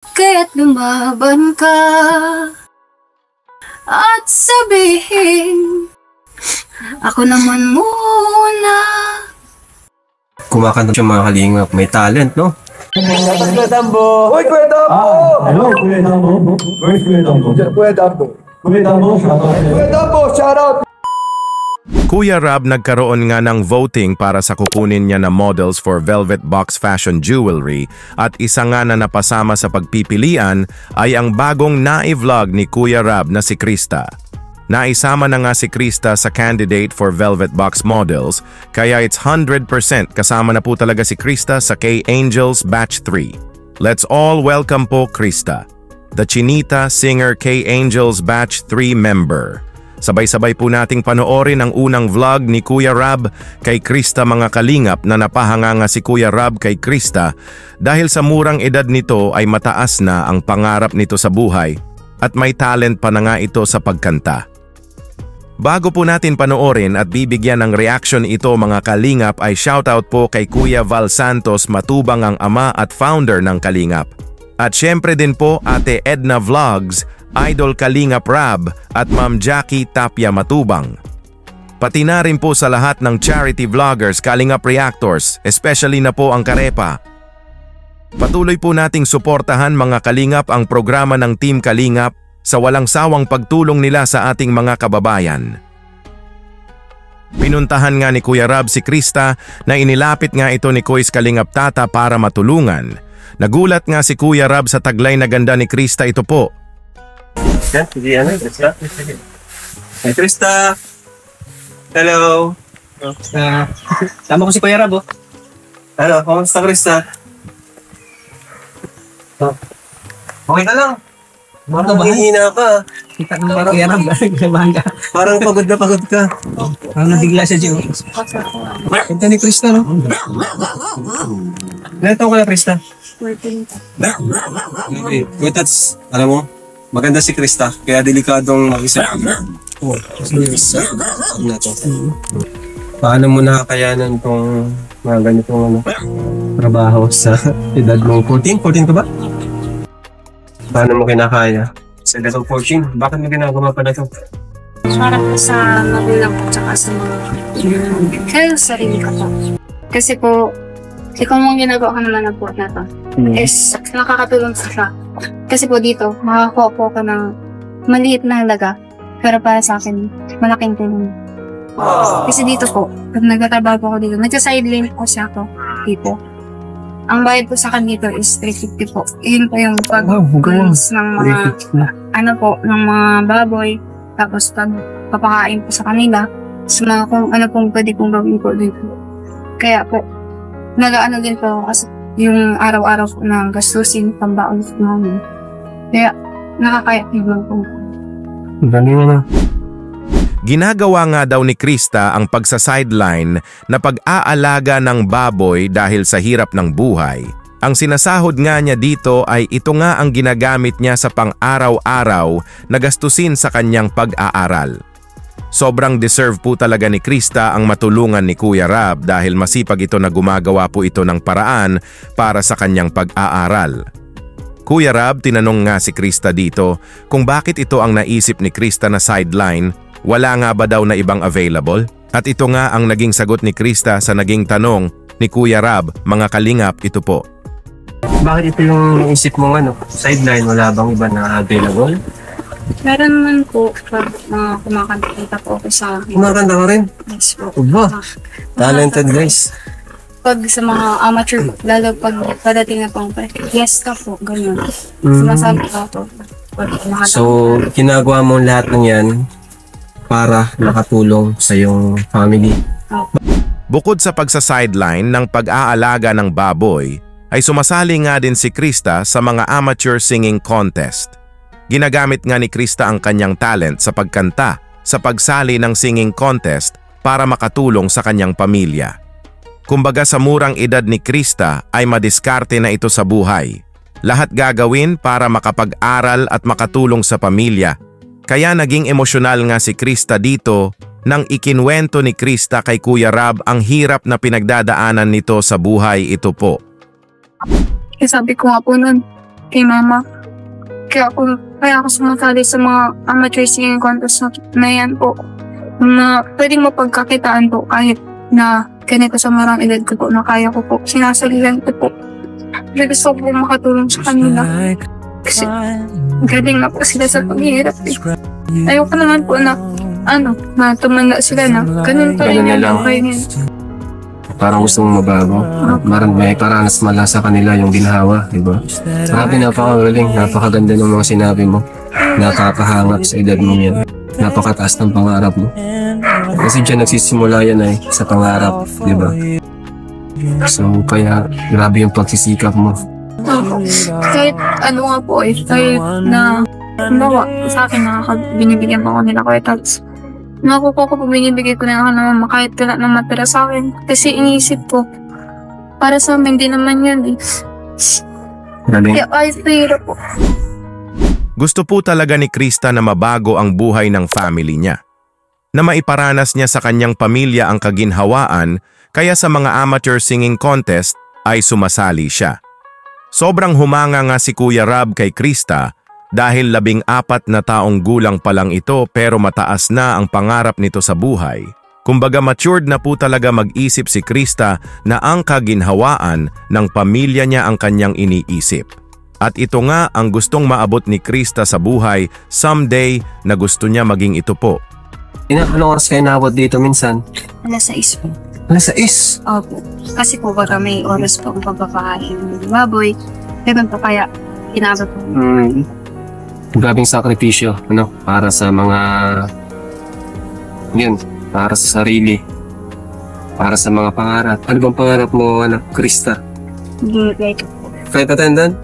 Kaya't lumaban ka at sabihin, ako naman muna. Kumakanta siya mga kalingap. May talent, no? Kuya Dambo! Uy, Kuya Dambo! Hello, Kuya Dambo. Where's Kuya Dambo? Kuya Dambo! Kuya Dambo, shout out. Kuya Dambo, shout out! Kuya Rab nagkaroon nga ng voting para sa kukunin niya na models for Velvet Box Fashion Jewelry at isa nga na napasama sa pagpipilian ay ang bagong na-vlog ni Kuya Rab na si Krista. Naisama na nga si Krista sa candidate for Velvet Box Models kaya it's 100% kasama na po talaga si Krista sa K-Angels Batch 3. Let's all welcome po Krista, the Chinita Singer K-Angels Batch 3 member. Sabay-sabay po nating panoorin ang unang vlog ni Kuya Rab kay Krista mga kalingap na napahanga nga si Kuya Rab kay Krista dahil sa murang edad nito ay mataas na ang pangarap nito sa buhay at may talent pa na nga ito sa pagkanta. Bago po natin panoorin at bibigyan ng reaction ito mga kalingap ay shoutout po kay Kuya Val Santos Matubang ang ama at founder ng Kalingap. At syempre din po Ate Edna Vlogs, Idol Kalingap Rab at Ma'am Jackie Tapia Matubang. Pati na rin po sa lahat ng charity vloggers, Kalingap Reactors, especially na po ang Karepa. Patuloy po nating suportahan mga Kalingap ang programa ng Team Kalingap sa walang sawang pagtulong nila sa ating mga kababayan. Pinuntahan nga ni Kuya Rab si Krista na inilapit nga ito ni Kuis Kalingap Tata para matulungan. Nagulat nga si Kuya Rab sa taglay na ganda ni Krista ito po. Yan, sige, ano? Krista? Hey, Krista! Hello! Tama ko si Kuya Rab, oh. Ano, kamusta Krista? Okay ka lang? Parang mahihina ka. Kita ng Kuya Rab, naglabahan ka. Parang pagod na pagod ka. Parang nabigla siya, Gio. Ganda ni Krista, no? Ilan taon ka na, Krista? 14. Okay. Wait, that's, alam mo, maganda si Krista, kaya delikadong mag-isa. Oh, na to. Paano mo nakakayanan itong mga ganitong trabaho sa edad mo? 14? 14 ka ba? Paano mo kinakaya? Sa edad mo 14, bakit mo ginagawa pa na ito? Para po sa magulang po tsaka sa mga kaya sa sarili ko po. Kasi po, ikaw mong ginagawa ka naman ng po na to. Is nakakatulong sa siya. Kasi po dito, makakuha po ka ng maliit na halaga. Pero para sa akin, malaking tulong. Kasi dito po, pag nagtatrabaho po ako dito, nagsa-sideline po siya ako dito. Ang bayad po sa akin dito is 350 po. Yun po yung pag-cleanse ng mga, ano po, ng mga baboy. Tapos pag papakain po sa kanila, sa mga kung ano pong pwede kong gawin po dito. Kaya po, nag-ano din po kasi yung araw-araw po na gastusin, pambaon po namin. Kaya, nakakaya po. Galing na. Ginagawa nga daw ni Krista ang pagsa-sideline na pag-aalaga ng baboy dahil sa hirap ng buhay. Ang sinasahod nga niya dito ay ito nga ang ginagamit niya sa pang-araw-araw na gastusin sa kanyang pag-aaral. Sobrang deserve po talaga ni Krista ang matulungan ni Kuya Rab dahil masipag ito na gumagawa po ito ng paraan para sa kanyang pag-aaral. Kuya Rab, tinanong nga si Krista dito kung bakit ito ang naisip ni Krista na sideline, wala nga ba daw na ibang available? At ito nga ang naging sagot ni Krista sa naging tanong ni Kuya Rab, mga kalingap, ito po. Bakit ito yung isip mong sideline, wala bang iba na available? Meron naman po, pag mga kumakanta po ako sa akin. Kumakanta ka rin? Yes po. Uba, talented guys. Pag sa mga amateur, lalo pag padating na pang fiesta po, ganyan. Sumasabi ko po. So, ginagawa mo lahat ng yan para nakatulong sa iyong family. Bukod sa pagsa-sideline ng pag-aalaga ng baboy, ay sumasali nga din si Krista sa mga amateur singing contest. Ginagamit nga ni Krista ang kanyang talent sa pagkanta sa pagsali ng singing contest para makatulong sa kanyang pamilya. Kumbaga sa murang edad ni Krista ay madiskarte na ito sa buhay. Lahat gagawin para makapag-aral at makatulong sa pamilya. Kaya naging emosyonal nga si Krista dito nang ikinwento ni Krista kay Kuya Rab ang hirap na pinagdadaanan nito sa buhay ito po. Sabi ko nga po nun, kay mama. Kaya ako sumasali sa mga amateur singing contest na yan po. Na pwedeng mapagkakitaan po kahit na ganito sa marang edad ko po na kaya ko po. Sinasalihan ko po. Kasi gusto ko po makatulong sa kanila. Kasi galing na po sila sa paghihirap. Ayoko naman po na na tumanda sila na ganun pa rin yung buhay nila. Parang gusto mong mabago. May paranas mala sa kanila yung ginhawa, di ba? Sabi, napakagaling, napakaganda ng mga sinabi mo. Nakakahangap sa edad mo yan. Napakataas ng pangarap mo. Kasi dyan nagsisimula yan ay sa pangarap, di ba? So, kaya grabe yung pagsisikap mo. Kahit nga po kahit na sa akin binibigyan pa ako nila ko tapos nakukuha ko po binibigay ko na naman kahit wala na matira sa akin. Kasi iniisip ko, para sa amin, din naman yun Kaya hirap po. Gusto po talaga ni Krista na mabago ang buhay ng family niya. Na maiparanas niya sa kanyang pamilya ang kaginhawaan, kaya sa mga amateur singing contest ay sumasali siya. Sobrang humanga nga si Kuya Rab kay Krista dahil 14 na taong gulang pa lang ito pero mataas na ang pangarap nito sa buhay. Kumbaga matured na po talaga mag-isip si Krista na ang kaginhawaan ng pamilya niya ang kanyang iniisip. At ito nga ang gustong maabot ni Krista sa buhay someday na gusto niya maging ito po. Anong oras kayo naabot dito minsan? Alas 6 po. Alas 6? Opo. Kasi po baka may oras po ang pagkakain ng baboy. Ganun po kaya inabot po. Grabing sakripisyo, para sa mga para sa sarili, para sa mga pangarap. Ano bang pangarap mo, Krista? Flight attendant?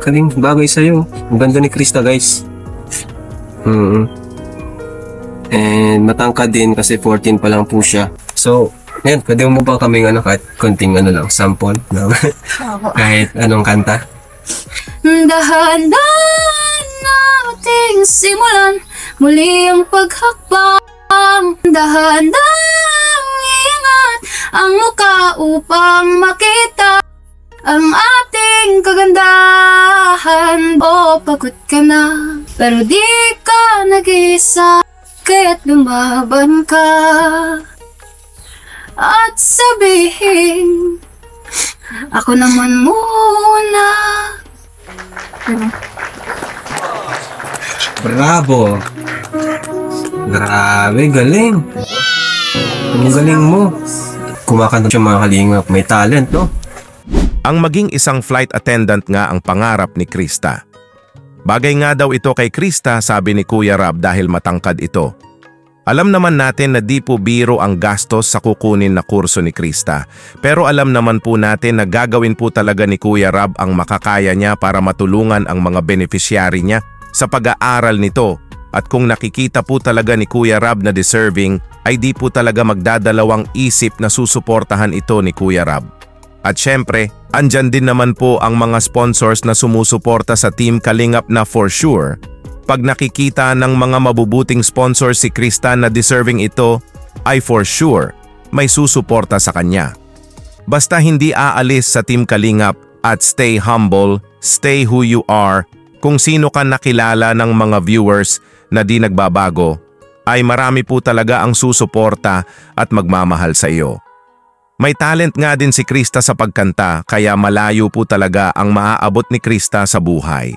Kaling bagay sa'yo. Ang ganda ni Krista, guys. And matangkad din kasi 14 pa lang po siya. So, pwede mo ba kaming kahit konting lang, sample? Kahit anong kanta? Dahan-dahan nating simulan muli ang paghakbang. Dahan-dahan ingat ang muka upang makita ang ating kagandahan. Pagod ka na, pero di ka nag-isa, kaya't lumaban ka at sabihin, ako naman muna. Bravo! Grabe, galing! Ang galing mo! Kumakanta siya mga kalingap, may talent, no? Ang maging isang flight attendant nga ang pangarap ni Krista. Bagay nga daw ito kay Krista, sabi ni Kuya Rab dahil matangkad ito. Alam naman natin na di po biro ang gastos sa kukunin na kurso ni Krista. Pero alam naman po natin na gagawin po talaga ni Kuya Rab ang makakaya niya para matulungan ang mga beneficiary niya sa pag-aaral nito. At kung nakikita po talaga ni Kuya Rab na deserving, ay di po talaga magdadalawang isip na susuportahan ito ni Kuya Rab. At syempre, andyan din naman po ang mga sponsors na sumusuporta sa Team Kalingap na for sure. Pag nakikita ng mga mabubuting sponsors si Krista na deserving ito, ay for sure may susuporta sa kanya. Basta hindi aalis sa Team Kalingap at stay humble, stay who you are, kung sino ka nakilala ng mga viewers na di nagbabago, ay marami po talaga ang susuporta at magmamahal sa iyo. May talent nga din si Krista sa pagkanta kaya malayo po talaga ang maaabot ni Krista sa buhay.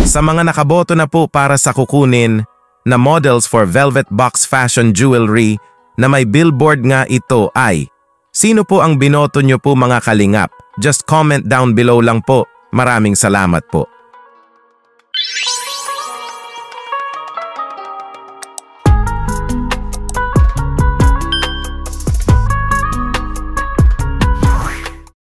Sa mga nakaboto na po para sa kukunin na models for Velvet Box Fashion Jewelry na may billboard nga ito ay, sino po ang binoto nyo po mga kalingap? Just comment down below lang po. Maraming salamat po.